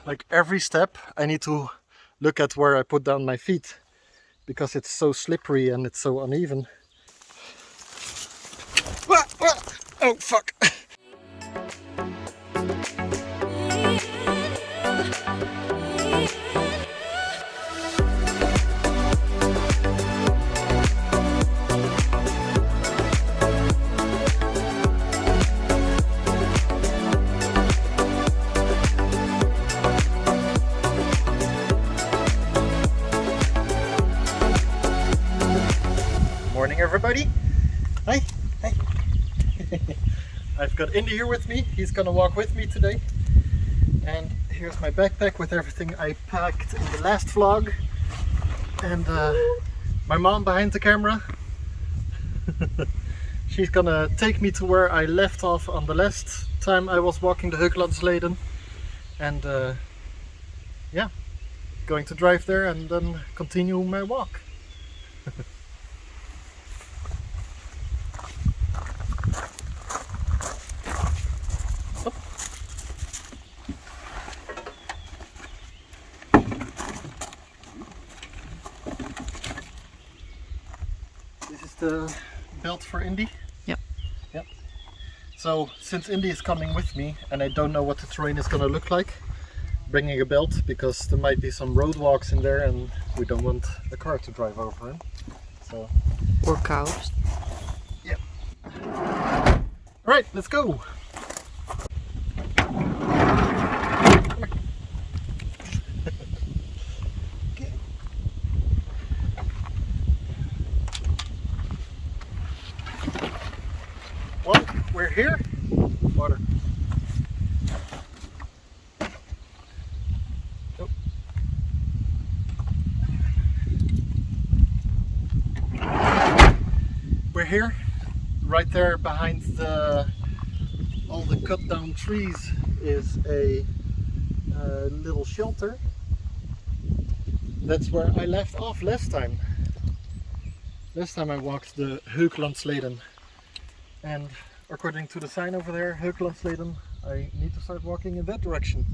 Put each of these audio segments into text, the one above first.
Like every step I need to look at where I put down my feet because it's so slippery and it's so uneven. Oh fuck! Morning everybody! Hi! Hi! I've got Indy here with me, he's gonna walk with me today. And here's my backpack with everything I packed in the last vlog. And my mom behind the camera. She's gonna take me to where I left off on the last time I was walking the Höglandsleden. And yeah, going to drive there and then continue my walk. This is the belt for Indy. Yep. Yep. So since Indy is coming with me and I don't know what the terrain is gonna look like, bringing a belt because there might be some roadwalks in there and we don't want a car to drive over him. So. Or cows. Yep. Alright, let's go! Well, we're here. Water. Oh. We're here. Right there behind all the cut down trees is a little shelter. That's where I left off last time. Last time I walked the Höglandsleden. And according to the sign over there, Höglandsleden, I need to start walking in that direction.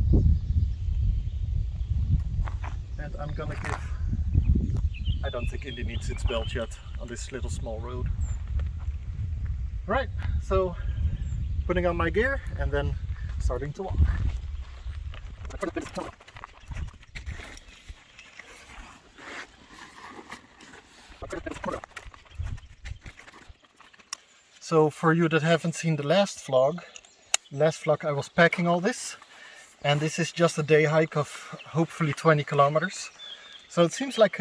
And I'm gonna give... I don't think Indy needs its belt yet on this little small road. Right, so putting on my gear and then starting to walk. So for you that haven't seen the last vlog I was packing all this, and this is just a day hike of hopefully 20 kilometers. So it seems like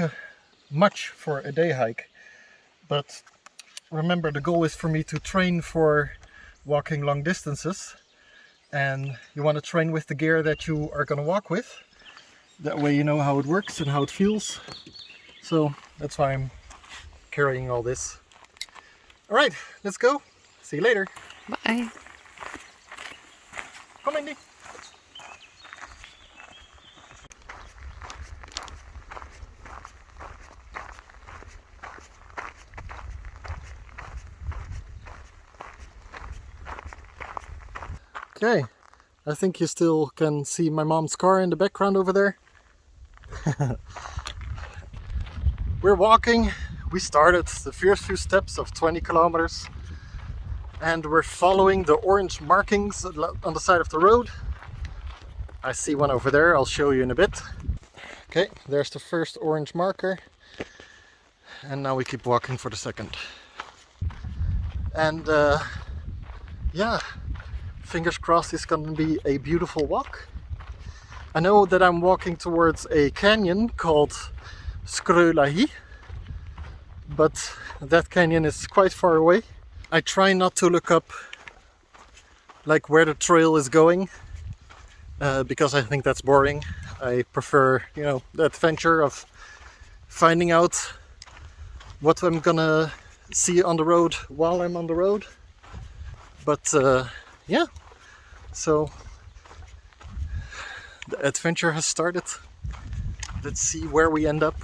much for a day hike, but remember the goal is for me to train for walking long distances, and you want to train with the gear that you are going to walk with. That way you know how it works and how it feels. So that's why I'm carrying all this. Alright, let's go. See you later. Bye. Come, Indy. Okay, I think you still can see my mom's car in the background over there. We're walking. We started the first few steps of 20 kilometers and we're following the orange markings on the side of the road. I see one over there, I'll show you in a bit. Okay, there's the first orange marker and now we keep walking for the second. And yeah, fingers crossed it's gonna be a beautiful walk. I know that I'm walking towards a canyon called Stico, but that canyon is quite far away. I try not to look up like where the trail is going because I think that's boring. I prefer, you know, the adventure of finding out what I'm gonna see on the road while I'm on the road. But yeah, so the adventure has started. Let's see where we end up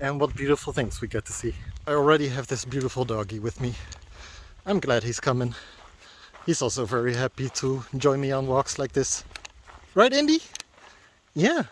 and what beautiful things we get to see. I already have this beautiful doggy with me. I'm glad he's coming. He's also very happy to join me on walks like this. Right, Indy? Yeah.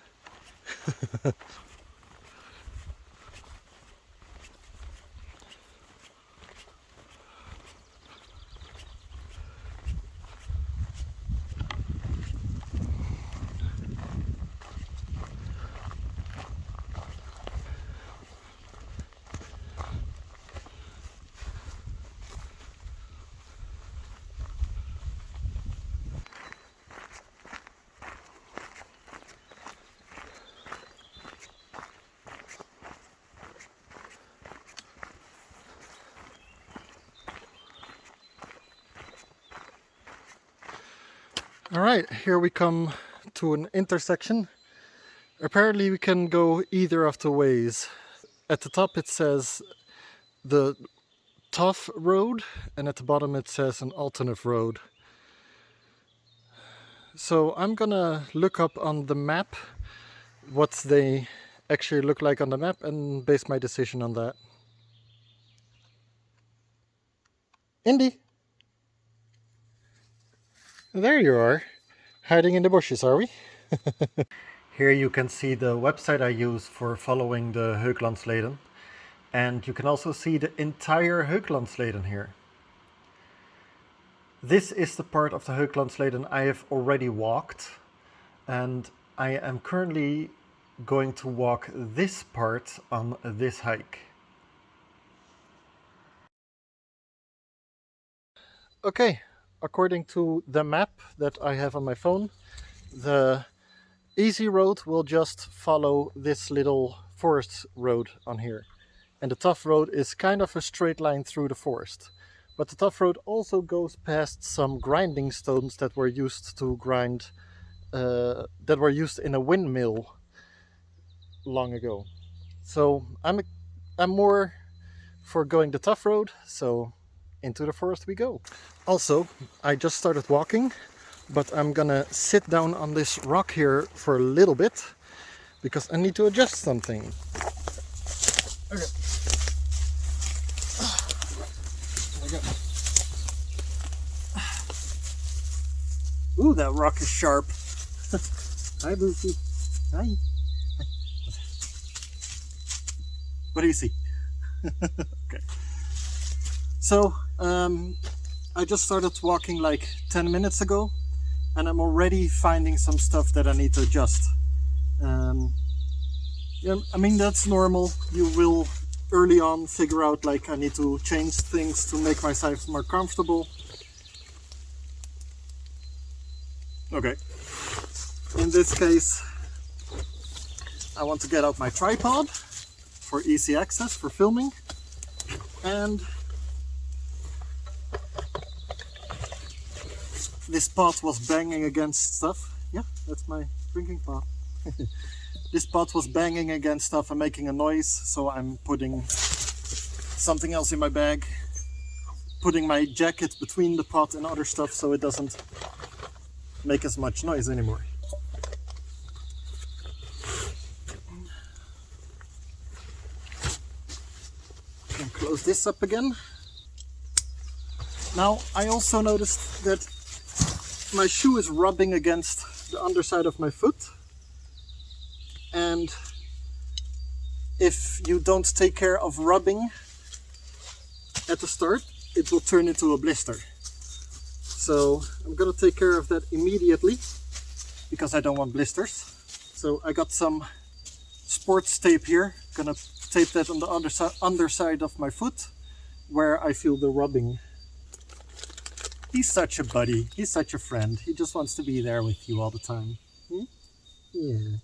All right, here we come to an intersection. Apparently we can go either of the ways. At the top it says the tough road, and at the bottom it says an alternative road. So I'm gonna look up on the map what they actually look like on the map and base my decision on that. Indy, there you are, hiding in the bushes, are we? Here you can see the website I use for following the Höglandsleden, and you can also see the entire Höglandsleden here. This is the part of the Höglandsleden I have already walked, and I am currently going to walk this part on this hike. Okay, according to the map that I have on my phone, the easy road will just follow this little forest road on here. And the tough road is kind of a straight line through the forest. But the tough road also goes past some grinding stones that were used to grind, that were used in a windmill long ago. So I'm more for going the tough road, so into the forest we go. Also, I just started walking, but I'm gonna sit down on this rock here for a little bit because I need to adjust something. Okay. There we go. Ooh, that rock is sharp. Hi, Boofy. Hi. What do you see? Okay. So, I just started walking like 10 minutes ago, and I'm already finding some stuff that I need to adjust. Yeah, I mean, that's normal. You will early on figure out like I need to change things to make myself more comfortable. Okay. In this case, I want to get out my tripod for easy access for filming, and this pot was banging against stuff. Yeah, that's my drinking pot. This pot was banging against stuff and making a noise, so I'm putting something else in my bag, putting my jacket between the pot and other stuff so it doesn't make as much noise anymore. And close this up again. Now I also noticed that my shoe is rubbing against the underside of my foot, and if you don't take care of rubbing at the start, it will turn into a blister. So I'm gonna take care of that immediately because I don't want blisters. So I got some sports tape here, gonna tape that on the underside of my foot where I feel the rubbing. He's such a buddy, he's such a friend, he just wants to be there with you all the time. Hmm? Yeah.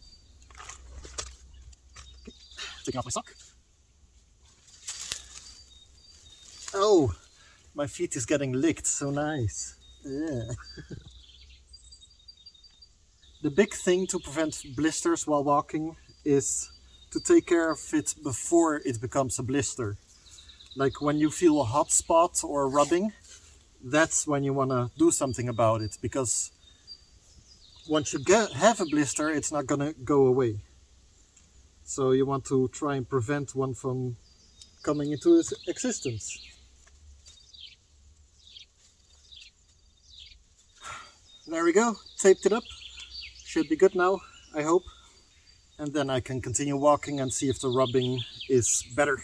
Okay. Taking off my sock. Oh, my feet is getting licked, so nice. Yeah. The big thing to prevent blisters while walking is to take care of it before it becomes a blister. Like when you feel a hot spot or rubbing, that's when you want to do something about it, because once you have a blister, it's not going to go away. So you want to try and prevent one from coming into existence. There we go, taped it up. Should be good now, I hope. and then I can continue walking and see if the rubbing is better.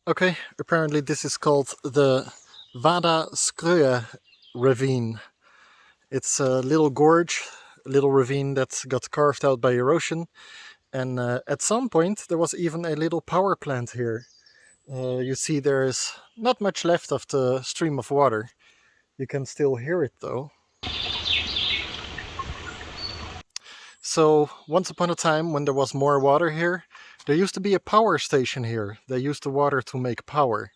Okay, apparently this is called the Skroe ravine. It's a little gorge, a little ravine that got carved out by erosion, and at some point there was even a little power plant here. You see there is not much left of the stream of water. You can still hear it though. So once upon a time, when there was more water here, there used to be a power station here. They used the water to make power.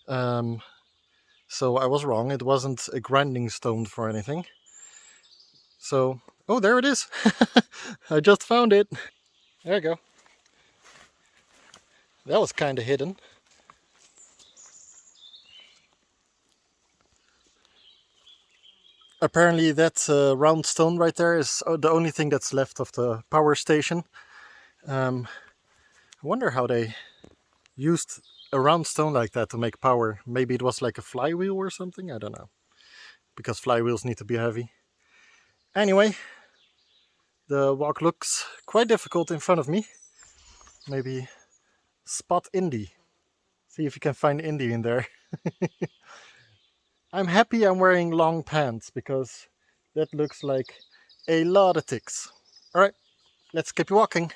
So I was wrong. It wasn't a grinding stone for anything. So, oh, there it is. I just found it. There you go. That was kind of hidden. Apparently that round stone right there is the only thing that's left of the power station. I wonder how they used a round stone like that to make power. Maybe it was like a flywheel or something, I don't know. Because flywheels need to be heavy. Anyway, the walk looks quite difficult in front of me. Maybe spot Indy. See if you can find Indy in there. I'm happy I'm wearing long pants because that looks like a lot of ticks. Alright, let's keep walking.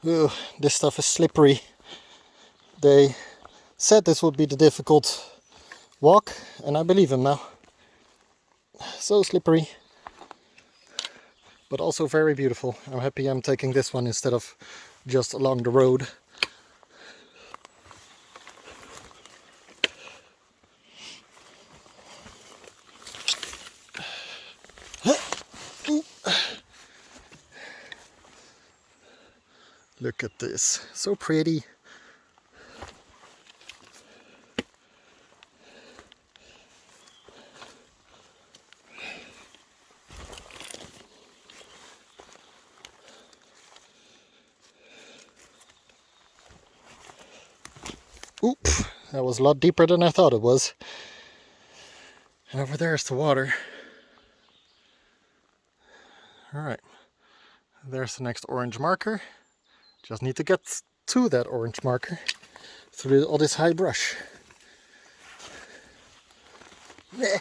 Ugh, this stuff is slippery. They said this would be the difficult walk, and I believe them now. So slippery, but also very beautiful. I'm happy I'm taking this one instead of just along the road. Look at this, so pretty. Oop, that was a lot deeper than I thought it was. And over there is the water. Alright, there's the next orange marker. Just need to get to that orange marker through all this high brush. Meh.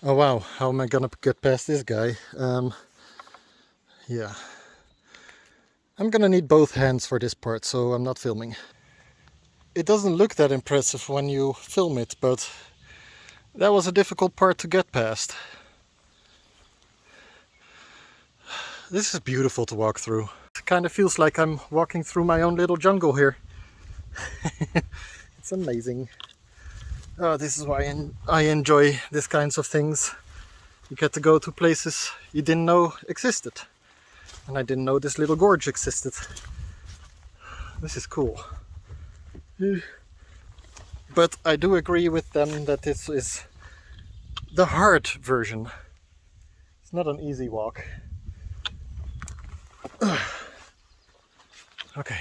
Oh wow, how am I gonna get past this guy? Yeah. I'm gonna need both hands for this part, so I'm not filming. It doesn't look that impressive when you film it, but that was a difficult part to get past. This is beautiful to walk through. It kind of feels like I'm walking through my own little jungle here. It's amazing. Oh, this is why I enjoy these kinds of things. You get to go to places you didn't know existed. And I didn't know this little gorge existed. This is cool. But I do agree with them that this is the hard version. It's not an easy walk. Okay.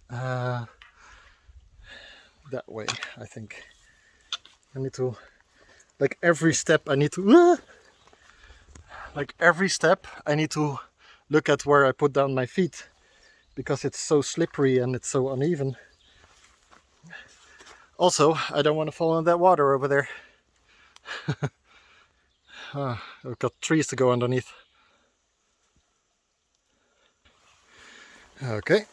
That way, I think. I need to like every step I need to like every step I need to look at where I put down my feet, because it's so slippery and it's so uneven. Also, I don't want to fall in that water over there. I've got trees to go underneath. Okay.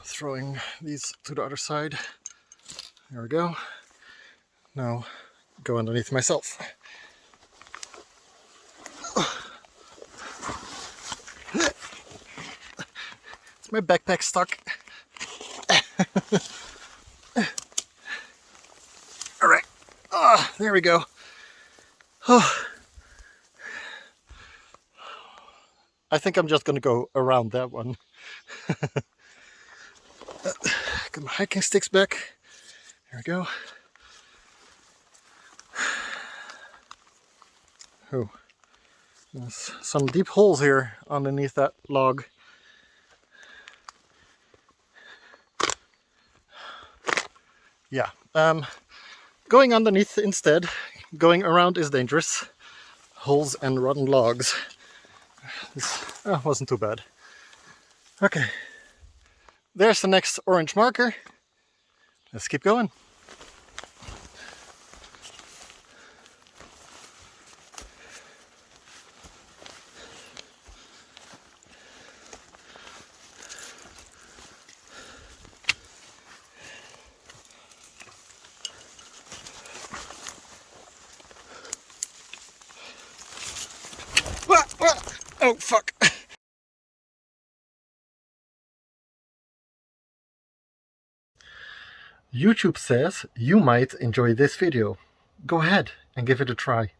Throwing these to the other side. There we go. Now go underneath myself. It's my backpack stuck. All right. There we go. I think I'm just gonna go around that one. Get my hiking sticks back. There we go. Oh, there's some deep holes here underneath that log. Yeah, going underneath instead. Going around is dangerous. Holes and rotten logs. This wasn't too bad. Okay, there's the next orange marker. Let's keep going. Oh, fuck. YouTube says you might enjoy this video. Go ahead and give it a try.